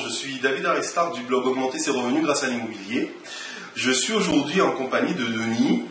je suis David Aristar du blog Augmenter ses revenus grâce à l'immobilier. Je suis aujourd'hui en compagnie de Denis.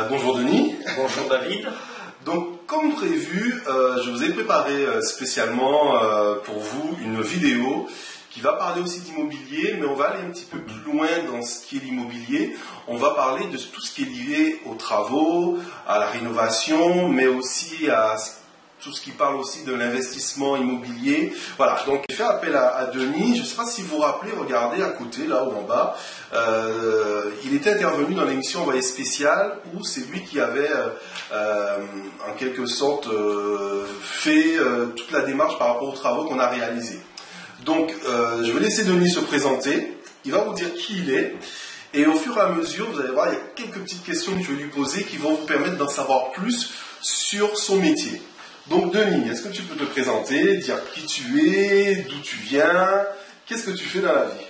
Bonjour Denis. Bonjour David. Donc comme prévu, je vous ai préparé spécialement pour vous une vidéo qui va parler aussi d'immobilier, mais on va aller un petit peu plus loin dans ce qui est l'immobilier. On va parler de tout ce qui est lié aux travaux, à la rénovation, mais aussi à tout ce qui parle aussi de l'investissement immobilier. Voilà, donc j'ai fait appel à Denis. Je ne sais pas si vous vous rappelez, regardez à côté, là haut en bas. Il était intervenu dans l'émission Envoyé spécial, où c'est lui qui avait en quelque sorte fait toute la démarche par rapport aux travaux qu'on a réalisés. Donc je vais laisser Denis se présenter. Il va vous dire qui il est. Et au fur et à mesure, vous allez voir, il y a quelques petites questions que je vais lui poser qui vont vous permettre d'en savoir plus sur son métier. Donc Denis, est-ce que tu peux te présenter, dire qui tu es, d'où tu viens, qu'est-ce que tu fais dans la vie?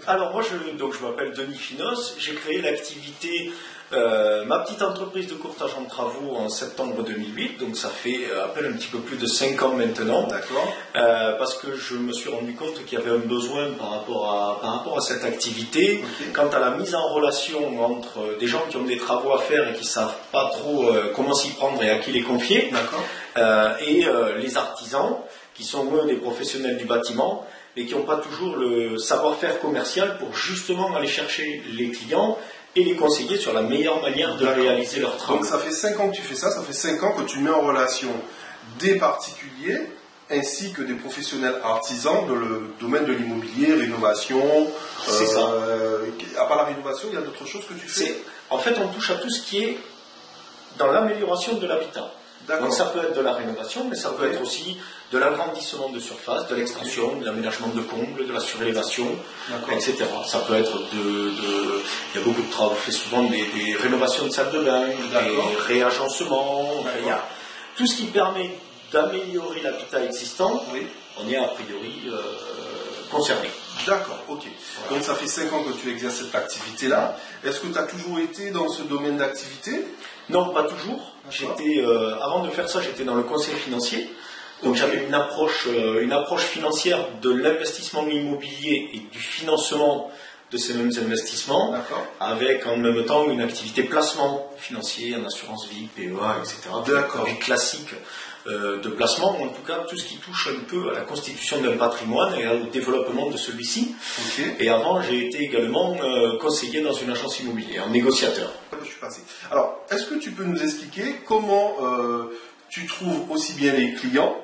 Alors moi, je m'appelle Denis Finos, j'ai créé l'activité, ma petite entreprise de courtage en travaux en septembre 2008, donc ça fait à peine un petit peu plus de 5 ans maintenant. D'accord. Parce que je me suis rendu compte qu'il y avait un besoin par rapport à cette activité, Okay. quant à la mise en relation entre des gens qui ont des travaux à faire et qui ne savent pas trop comment s'y prendre et à qui les confier. D'accord. Et les artisans, qui sont eux des professionnels du bâtiment, mais qui n'ont pas toujours le savoir-faire commercial pour justement aller chercher les clients et les conseiller sur la meilleure manière de réaliser leurs travaux. Donc ça fait 5 ans que tu fais ça fait 5 ans que tu mets en relation des particuliers ainsi que des professionnels artisans dans le domaine de l'immobilier, rénovation. C'est ça. À part la rénovation, il y a d'autres choses que tu fais? En fait, on touche à tout ce qui est dans l'amélioration de l'habitat. Donc ça peut être de la rénovation, mais ça peut être aussi de l'agrandissement de surface, de l'extension, de l'aménagement de combles, de la surélévation, etc. Ça peut être il y a beaucoup de travaux, on fait souvent des rénovations de salles de bain, des réagencements, enfin, il y a tout ce qui permet d'améliorer l'habitat existant, on est a priori concerné. D'accord, ok. Voilà. Donc ça fait 5 ans que tu exerces cette activité-là. Est-ce que tu as toujours été dans ce domaine d'activité? Non, pas toujours. Avant de faire ça, j'étais dans le conseil financier. Donc j'avais une approche financière de l'investissement immobilier et du financement de ces mêmes investissements, avec en même temps une activité placement financier, en assurance vie, PEA, etc. D'accord. Des classiques de placement, ou en tout cas tout ce qui touche un peu à la constitution d'un patrimoine et au développement de celui-ci. Et avant, j'ai été également conseiller dans une agence immobilière, négociateur. Je suis passé. Alors, est-ce que tu peux nous expliquer comment tu trouves aussi bien les clients,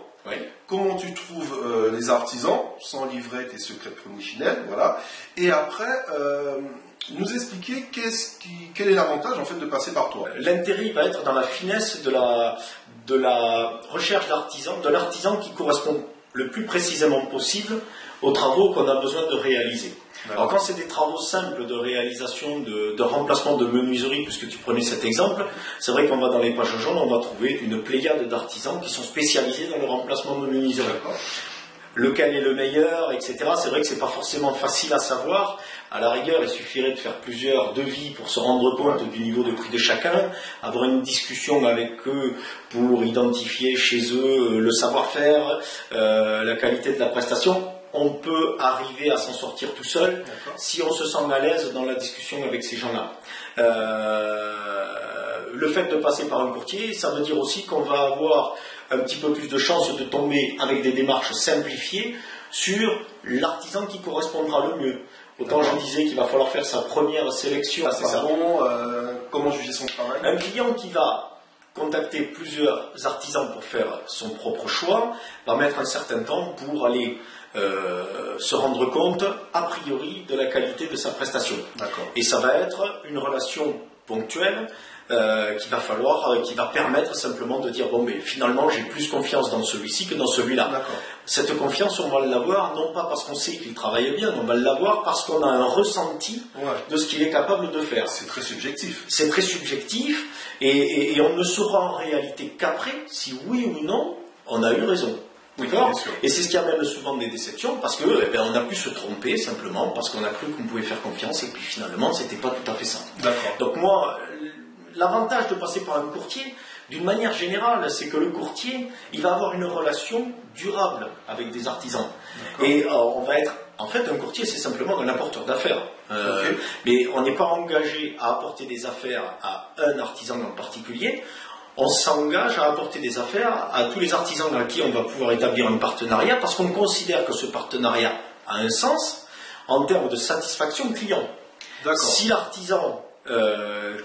comment tu trouves les artisans, sans livrer tes secrets de polichinelle, voilà, et après nous expliquer quel est l'avantage en fait de passer par toi? L'intérêt va être dans la finesse de la recherche d'artisans, de l'artisan qui correspond le plus précisément possible aux travaux qu'on a besoin de réaliser. Alors quand c'est des travaux simples de réalisation, de remplacement de menuiserie, puisque tu prenais cet exemple, c'est vrai qu'on va dans les pages jaunes, on va trouver une pléiade d'artisans qui sont spécialisés dans le remplacement de menuiserie. Lequel est le meilleur, etc. C'est vrai que c'est pas forcément facile à savoir. À la rigueur, il suffirait de faire plusieurs devis pour se rendre compte du niveau de prix de chacun, avoir une discussion avec eux pour identifier chez eux le savoir-faire, la qualité de la prestation. On peut arriver à s'en sortir tout seul si on se sent à l'aise dans la discussion avec ces gens-là. Le fait de passer par un courtier, ça veut dire aussi qu'on va avoir un petit peu plus de chances de tomber avec des démarches simplifiées sur l'artisan qui correspondra le mieux. Autant je disais qu'il va falloir faire sa première sélection. Comment juger son travail? Un client qui va contacter plusieurs artisans pour faire son propre choix va mettre un certain temps pour aller se rendre compte a priori de la qualité de sa prestation. Et ça va être une relation ponctuelle qui va permettre simplement de dire bon mais finalement j'ai plus confiance dans celui-ci que dans celui-là. Cette confiance on va l'avoir non pas parce qu'on sait qu'il travaille bien, on va l'avoir parce qu'on a un ressenti de ce qu'il est capable de faire. C'est très subjectif. C'est très subjectif et on ne saura en réalité qu'après si oui ou non on a eu raison. Et c'est ce qui amène souvent des déceptions parce que on a pu se tromper simplement parce qu'on a cru qu'on pouvait faire confiance et puis finalement c'était pas tout à fait ça. Donc moi, l'avantage de passer par un courtier, d'une manière générale, c'est que le courtier, il va avoir une relation durable avec des artisans. Et on va être En fait, un courtier, c'est simplement un apporteur d'affaires. Okay. Mais on n'est pas engagé à apporter des affaires à un artisan en particulier. On s'engage à apporter des affaires à tous les artisans avec qui on va pouvoir établir un partenariat parce qu'on considère que ce partenariat a un sens en termes de satisfaction client. Si l'artisan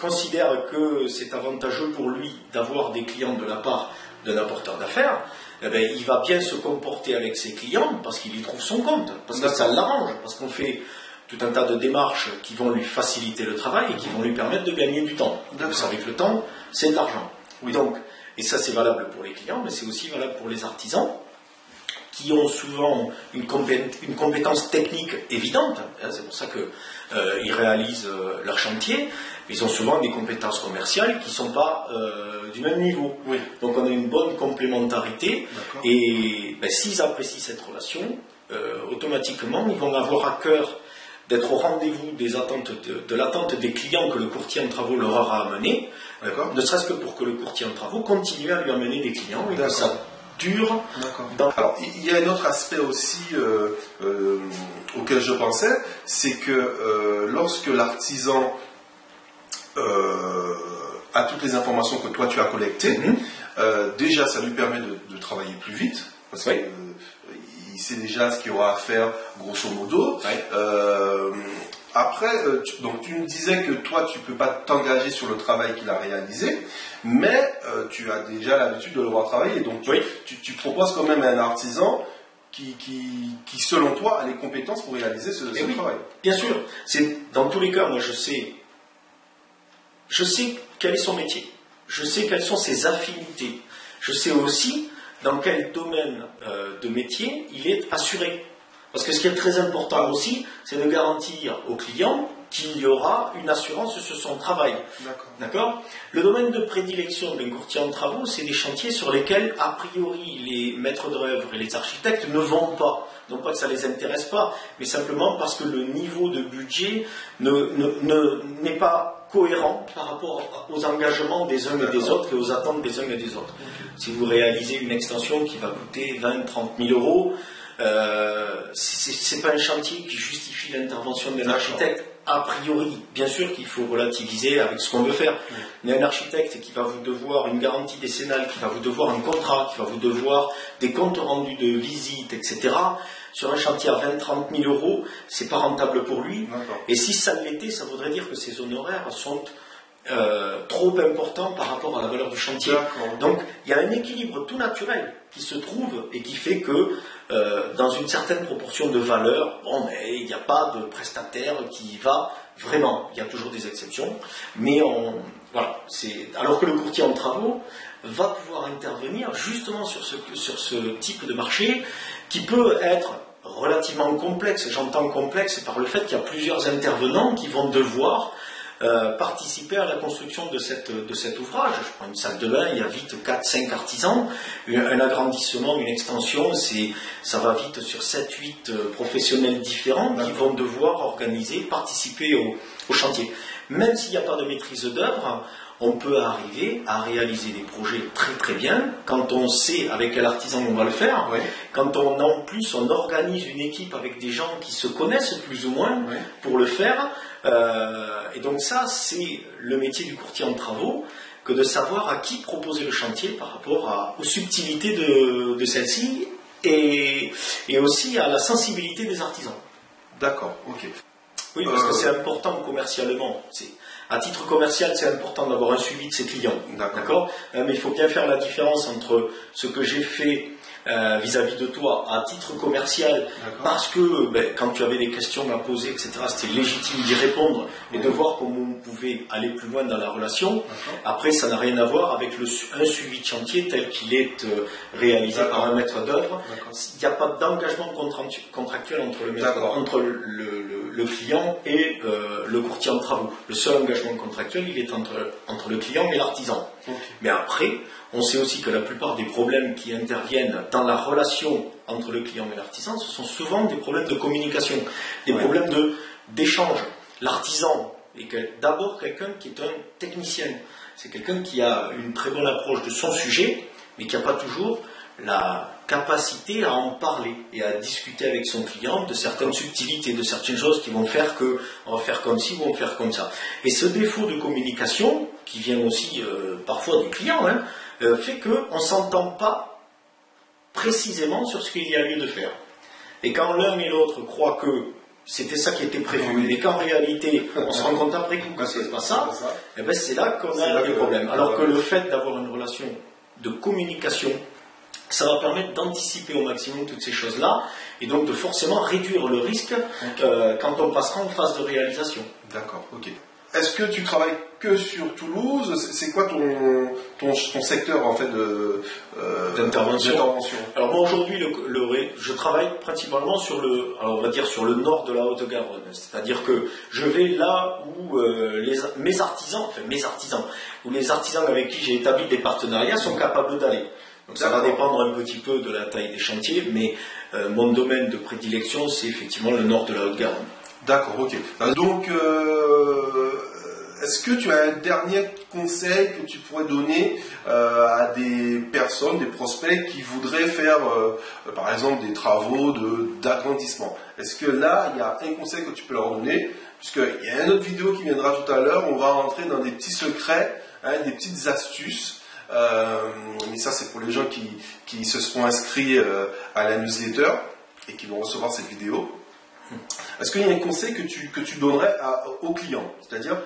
considère que c'est avantageux pour lui d'avoir des clients de la part d'un apporteur d'affaires, eh bien, il va bien se comporter avec ses clients parce qu'il y trouve son compte, parce que ça l'arrange, parce qu'on fait tout un tas de démarches qui vont lui faciliter le travail et qui vont lui permettre de gagner du temps. Vous savez que le temps, c'est de l'argent. Oui. Donc, et ça c'est valable pour les clients, mais c'est aussi valable pour les artisans qui ont souvent une compétence technique évidente. C'est pour ça qu'ils réalisent leur chantier. Ils ont souvent des compétences commerciales qui ne sont pas du même niveau. Oui. Donc on a une bonne complémentarité. Et ben, s'ils apprécient cette relation, automatiquement ils vont avoir à cœur d'être au rendez-vous des attentes de l'attente des clients que le courtier en travaux leur aura amené, ne serait-ce que pour que le courtier en travaux continue à lui amener des clients et que ça dure. Alors, il y a un autre aspect aussi auquel je pensais, c'est que lorsque l'artisan a toutes les informations que toi tu as collectées, déjà ça lui permet de travailler plus vite, parce que il sait déjà ce qu'il aura à faire grosso modo. Après, donc tu me disais que toi tu ne peux pas t'engager sur le travail qu'il a réalisé, mais tu as déjà l'habitude de le voir travailler, donc tu proposes quand même à un artisan qui selon toi a les compétences pour réaliser ce travail. Bien sûr, dans tous les cas, moi je sais quel est son métier, je sais quelles sont ses affinités, je sais aussi dans quel domaine de métier il est assuré. Parce que ce qui est très important aussi, c'est de garantir au client qu'il y aura une assurance sur son travail. D'accord ? Le domaine de prédilection d'un courtier en travaux, c'est des chantiers sur lesquels, a priori, les maîtres d'œuvre et les architectes ne vont pas. Non pas que ça ne les intéresse pas, mais simplement parce que le niveau de budget n'est pas cohérent par rapport aux engagements des uns et des autres et aux attentes des uns et des autres. Si vous réalisez une extension qui va coûter 20-30 000 euros, c'est pas un chantier qui justifie l'intervention d'un architecte. A priori, bien sûr qu'il faut relativiser avec ce qu'on veut faire, mais un architecte qui va vous devoir une garantie décennale, qui va vous devoir un contrat, qui va vous devoir des comptes rendus de visite, etc., sur un chantier à 20-30 000 euros, c'est pas rentable pour lui. Et si ça l'était, ça voudrait dire que ses honoraires sont trop importants par rapport à la valeur du chantier. Donc il y a un équilibre tout naturel qui se trouve et qui fait que dans une certaine proportion de valeur, mais il n'y a pas de prestataire qui y va vraiment. Il y a toujours des exceptions, mais alors que le courtier en travaux va pouvoir intervenir justement sur ce type de marché qui peut être relativement complexe. J'entends complexe par le fait qu'il y a plusieurs intervenants qui vont devoir participer à la construction de cet ouvrage. Je prends une salle de bain, il y a vite 4-5 artisans, un agrandissement, une extension, ça va vite sur 7-8 professionnels différents qui vont devoir participer au chantier. Même s'il n'y a pas de maîtrise d'œuvre, on peut arriver à réaliser des projets très très bien quand on sait avec quel artisan on va le faire, quand en plus on organise une équipe avec des gens qui se connaissent plus ou moins pour le faire. Et donc ça, c'est le métier du courtier en travaux, que de savoir à qui proposer le chantier par rapport aux subtilités de celle-ci et aussi à la sensibilité des artisans. D'accord, ok. Oui, parce que c'est important commercialement. À titre commercial, c'est important d'avoir un suivi de ses clients. D'accord. Mais il faut bien faire la différence entre ce que j'ai fait vis-à-vis de toi à titre commercial, parce que quand tu avais des questions à poser, etc., c'était légitime d'y répondre et de voir comment on pouvait aller plus loin dans la relation. Après, ça n'a rien à voir avec un suivi de chantier tel qu'il est réalisé par un maître d'œuvre. Il n'y a pas d'engagement contractuel entre le client et le courtier en travaux. Le seul engagement contractuel, il est entre le client et l'artisan. Mais après, on sait aussi que la plupart des problèmes qui interviennent dans la relation entre le client et l'artisan, ce sont souvent des problèmes de communication, des problèmes d'échange. L'artisan est d'abord quelqu'un qui est un technicien. C'est quelqu'un qui a une très bonne approche de son sujet, mais qui n'a pas toujours la capacité à en parler et à discuter avec son client de certaines subtilités, de certaines choses qui vont faire que on va faire comme ci ou on va faire comme ça. Et ce défaut de communication, qui vient aussi parfois du client, fait qu'on ne s'entend pas précisément sur ce qu'il y a lieu de faire. Et quand l'un et l'autre croient que c'était ça qui était prévu, et qu'en réalité, on se rend compte après coup que c'est pas ça, et ben c'est là qu'on a des problèmes. Alors que le fait d'avoir une relation de communication, ça va permettre d'anticiper au maximum toutes ces choses-là, et donc de forcément réduire le risque quand on passera en phase de réalisation. D'accord, ok. Est-ce que tu travailles que sur Toulouse? C'est quoi ton secteur en fait d'intervention? Alors moi aujourd'hui, je travaille principalement sur on va dire sur le nord de la Haute-Garonne. C'est-à-dire que je vais là où mes artisans, où les artisans avec qui j'ai établi des partenariats sont capables d'aller. Donc ça va dépendre un petit peu de la taille des chantiers, mais mon domaine de prédilection, c'est effectivement le nord de la Haute-Garonne. D'accord, ok. Donc, est-ce que tu as un dernier conseil que tu pourrais donner à des personnes, des prospects qui voudraient faire, par exemple, des travaux d'agrandissement? Est-ce que là, il y a un conseil que tu peux leur donner? Puisqu'il y a une autre vidéo qui viendra tout à l'heure, on va rentrer dans des petits secrets, des petites astuces. Mais ça, c'est pour les gens qui se seront inscrits à la newsletter et qui vont recevoir cette vidéo. Est-ce qu'il y a un conseil que tu donnerais au client? C'est-à-dire,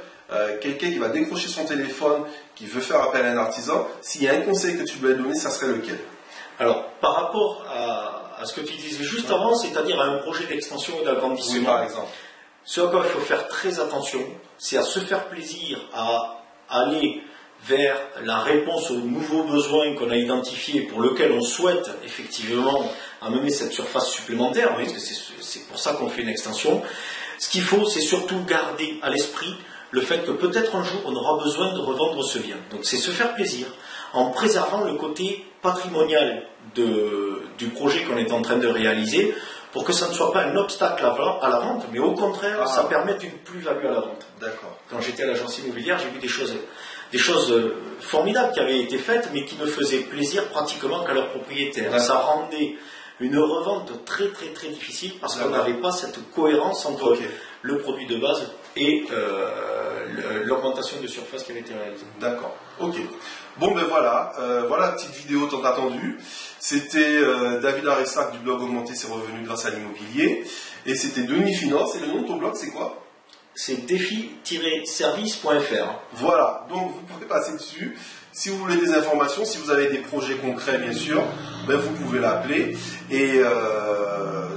quelqu'un qui va décrocher son téléphone, qui veut faire appel à un artisan, s'il y a un conseil que tu dois lui donner, ça serait lequel? Alors, par rapport à ce que tu disais juste avant, c'est-à-dire à un projet d'extension et d'agrandissement, oui, par exemple. Ce à quoi il faut faire très attention, c'est à se faire plaisir, à aller vers la réponse aux nouveaux besoins qu'on a identifiés pour lesquels on souhaite effectivement amener cette surface supplémentaire, parce que c'est pour ça qu'on fait une extension. Ce qu'il faut, c'est surtout garder à l'esprit le fait que peut-être un jour on aura besoin de revendre ce bien. Donc c'est se faire plaisir en préservant le côté patrimonial du projet qu'on est en train de réaliser pour que ça ne soit pas un obstacle à la vente, mais au contraire, ça permette une plus-value à la vente. D'accord. Quand j'étais à l'agence immobilière, j'ai vu des choses formidables qui avaient été faites, mais qui ne faisaient plaisir pratiquement qu'à leurs propriétaires. Ça rendait une revente très très très difficile parce qu'on n'avait pas cette cohérence entre le produit de base et l'augmentation de surface qui avait été réalisée. D'accord, ok. Bon ben voilà, voilà la petite vidéo tant attendue. C'était David Aressac du blog Augmenter ses revenus grâce à l'immobilier. Et c'était Denis Finance. Et le nom de ton blog, c'est quoi? C'est défi-service.fr. Voilà, donc vous pouvez passer dessus. Si vous voulez des informations, si vous avez des projets concrets, bien sûr, ben vous pouvez l'appeler. Et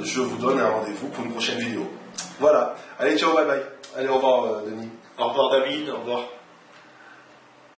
je vous donne un rendez-vous pour une prochaine vidéo. Voilà. Allez, ciao, bye bye. Allez, au revoir, Denis. Au revoir, David. Au revoir.